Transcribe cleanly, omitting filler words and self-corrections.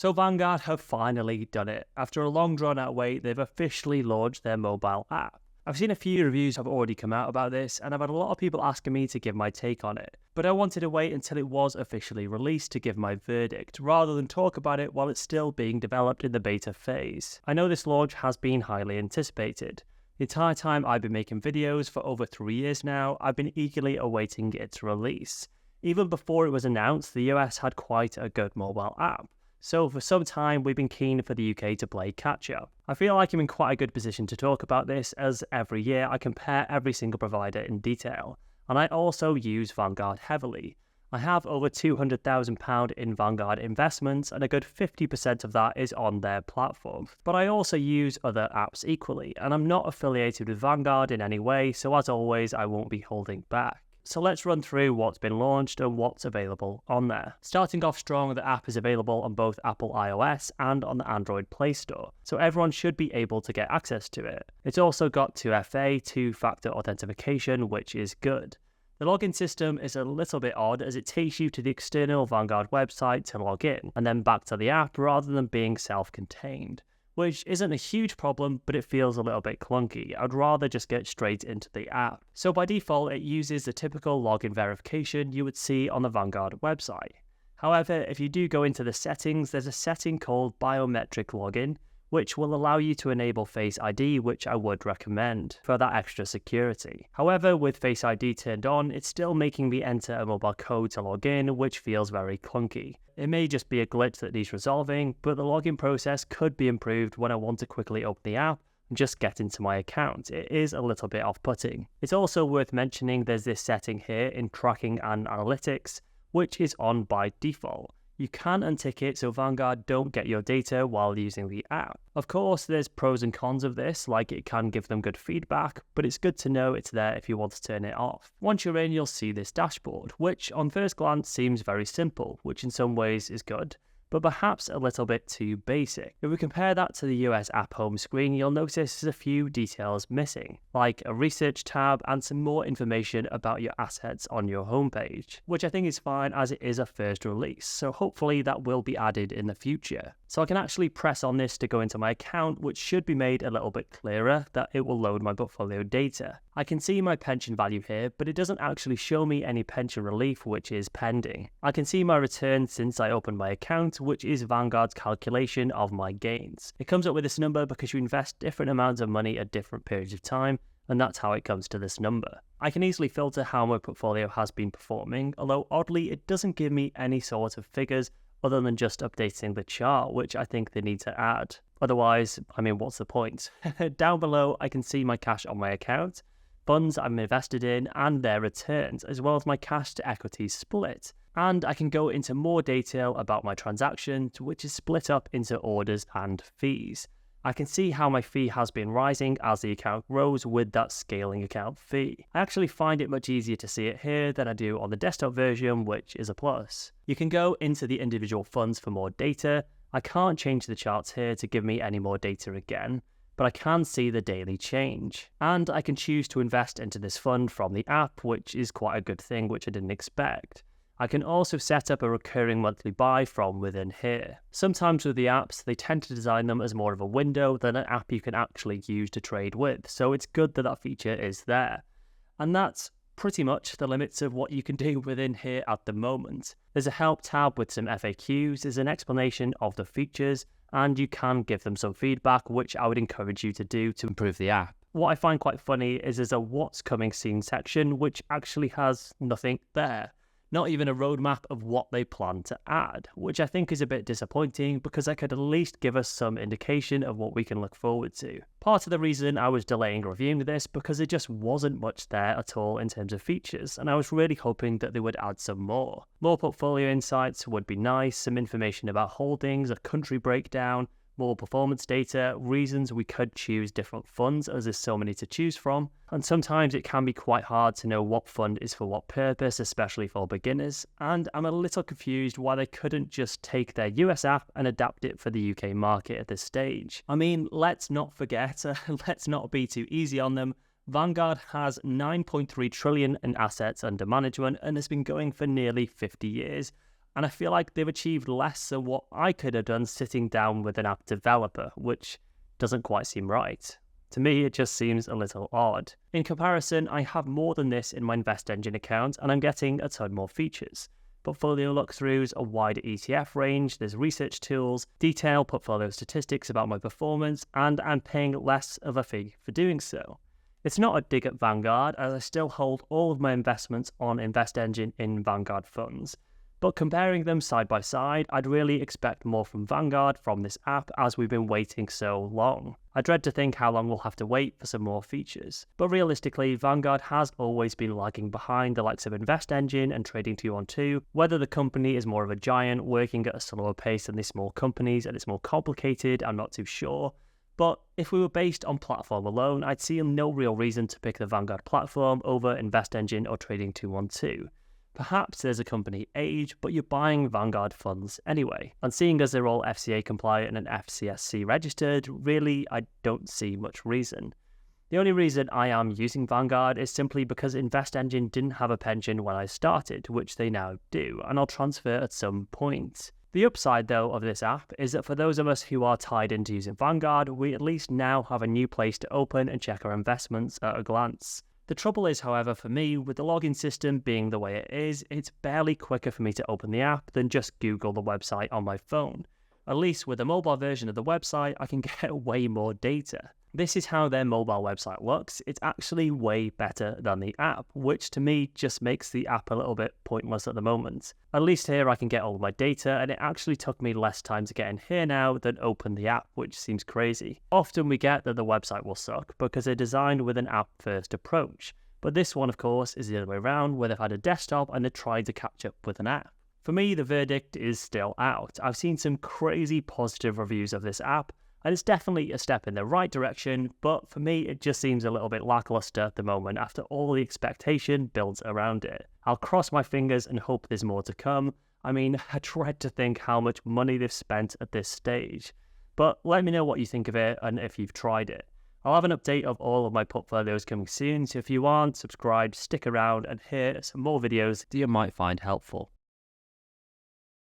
So Vanguard have finally done it. After a long drawn out wait, they've officially launched their mobile app. I've seen a few reviews have already come out about this, and I've had a lot of people asking me to give my take on it. But I wanted to wait until it was officially released to give my verdict, rather than talk about it while it's still being developed in the beta phase. I know this launch has been highly anticipated. The entire time I've been making videos for over 3 years now, I've been eagerly awaiting its release. Even before it was announced, the US had quite a good mobile app. So for some time, we've been keen for the UK to play catch-up. I feel like I'm in quite a good position to talk about this, as every year I compare every single provider in detail. And I also use Vanguard heavily. I have over £200,000 in Vanguard investments, and a good 50% of that is on their platform. But I also use other apps equally, and I'm not affiliated with Vanguard in any way, so as always, I won't be holding back. So let's run through what's been launched and what's available on there. Starting off strong, the app is available on both Apple iOS and on the Android Play Store, so everyone should be able to get access to it. It's also got 2FA, two-factor authentication, which is good. The login system is a little bit odd, as it takes you to the external Vanguard website to log in, and then back to the app rather than being self-contained. Which isn't a huge problem, but it feels a little bit clunky. I'd rather just get straight into the app. So by default, it uses the typical login verification you would see on the Vanguard website. However, if you do go into the settings, there's a setting called biometric login, which will allow you to enable Face ID, which I would recommend for that extra security. However, with Face ID turned on, it's still making me enter a mobile code to log in, which feels very clunky. It may just be a glitch that needs resolving, but the login process could be improved when I want to quickly open the app and just get into my account. It is a little bit off-putting. It's also worth mentioning there's this setting here in tracking and analytics, which is on by default. You can untick it so Vanguard don't get your data while using the app. Of course, there's pros and cons of this, like it can give them good feedback, but it's good to know it's there if you want to turn it off. Once you're in, you'll see this dashboard, which on first glance seems very simple, which in some ways is good, but perhaps a little bit too basic. If we compare that to the US app home screen, you'll notice there's a few details missing, like a research tab and some more information about your assets on your homepage, which I think is fine as it is a first release, so hopefully that will be added in the future. So I can actually press on this to go into my account, which should be made a little bit clearer that it will load my portfolio data. I can see my pension value here, but it doesn't actually show me any pension relief, which is pending. I can see my return since I opened my account, which is Vanguard's calculation of my gains. It comes up with this number because you invest different amounts of money at different periods of time, and that's how it comes to this number. I can easily filter how my portfolio has been performing, although oddly it doesn't give me any sort of figures other than just updating the chart, which I think they need to add. Otherwise, I mean, what's the point? Down below, I can see my cash on my account, funds I'm invested in, and their returns, as well as my cash to equity split. And I can go into more detail about my transaction, which is split up into orders and fees. I can see how my fee has been rising as the account grows with that scaling account fee. I actually find it much easier to see it here than I do on the desktop version, which is a plus. You can go into the individual funds for more data. I can't change the charts here to give me any more data again, but I can see the daily change. And I can choose to invest into this fund from the app, which is quite a good thing, which I didn't expect. I can also set up a recurring monthly buy from within here. Sometimes with the apps, they tend to design them as more of a window than an app you can actually use to trade with, so it's good that that feature is there. And that's pretty much the limits of what you can do within here at the moment. There's a help tab with some FAQs, there's an explanation of the features, and you can give them some feedback, which I would encourage you to do to improve the app. What I find quite funny is there's a what's coming soon section, which actually has nothing there. Not even a roadmap of what they plan to add, which I think is a bit disappointing because that could at least give us some indication of what we can look forward to. Part of the reason I was delaying reviewing this because there just wasn't much there at all in terms of features, and I was really hoping that they would add some more. More portfolio insights would be nice, some information about holdings, a country breakdown, more performance data, reasons we could choose different funds as there's so many to choose from, and sometimes it can be quite hard to know what fund is for what purpose, especially for beginners, and I'm a little confused why they couldn't just take their US app and adapt it for the UK market at this stage. I mean, let's not forget, let's not be too easy on them. Vanguard has 9.3 trillion in assets under management and has been going for nearly 50 years. and I feel like they've achieved less than what I could have done sitting down with an app developer, which doesn't quite seem right. To me, it just seems a little odd. In comparison, I have more than this in my InvestEngine account, and I'm getting a ton more features. Portfolio look-throughs, a wider ETF range, there's research tools, detailed portfolio statistics about my performance, and I'm paying less of a fee for doing so. It's not a dig at Vanguard, as I still hold all of my investments on InvestEngine in Vanguard funds. But comparing them side by side, I'd really expect more from Vanguard from this app as we've been waiting so long. I dread to think how long we'll have to wait for some more features. But realistically, Vanguard has always been lagging behind the likes of InvestEngine and Trading 212. Whether the company is more of a giant working at a slower pace than the small companies and it's more complicated, I'm not too sure. But if we were based on platform alone, I'd see no real reason to pick the Vanguard platform over InvestEngine or Trading 212. Perhaps there's a company age, but you're buying Vanguard funds anyway. And seeing as they're all FCA compliant and FCSC registered, really I don't see much reason. The only reason I am using Vanguard is simply because InvestEngine didn't have a pension when I started, which they now do, and I'll transfer at some point. The upside, though, of this app is that for those of us who are tied into using Vanguard, we at least now have a new place to open and check our investments at a glance. The trouble is, however, for me, with the login system being the way it is, it's barely quicker for me to open the app than just Google the website on my phone. At least with the mobile version of the website, I can get way more data. This is how their mobile website looks. It's actually way better than the app, which to me just makes the app a little bit pointless at the moment. At least here I can get all of my data, and it actually took me less time to get in here now than open the app, which seems crazy. Often we get that the website will suck because they're designed with an app-first approach. But this one, of course, is the other way around, where they've had a desktop and they're trying to catch up with an app. For me, the verdict is still out. I've seen some crazy positive reviews of this app, and it's definitely a step in the right direction, but for me it just seems a little bit lackluster at the moment after all the expectation builds around it. I'll cross my fingers and hope there's more to come. I mean, I dread to think how much money they've spent at this stage. But let me know what you think of it and if you've tried it. I'll have an update of all of my portfolios coming soon, so if you aren't subscribed, stick around and hear some more videos that you might find helpful.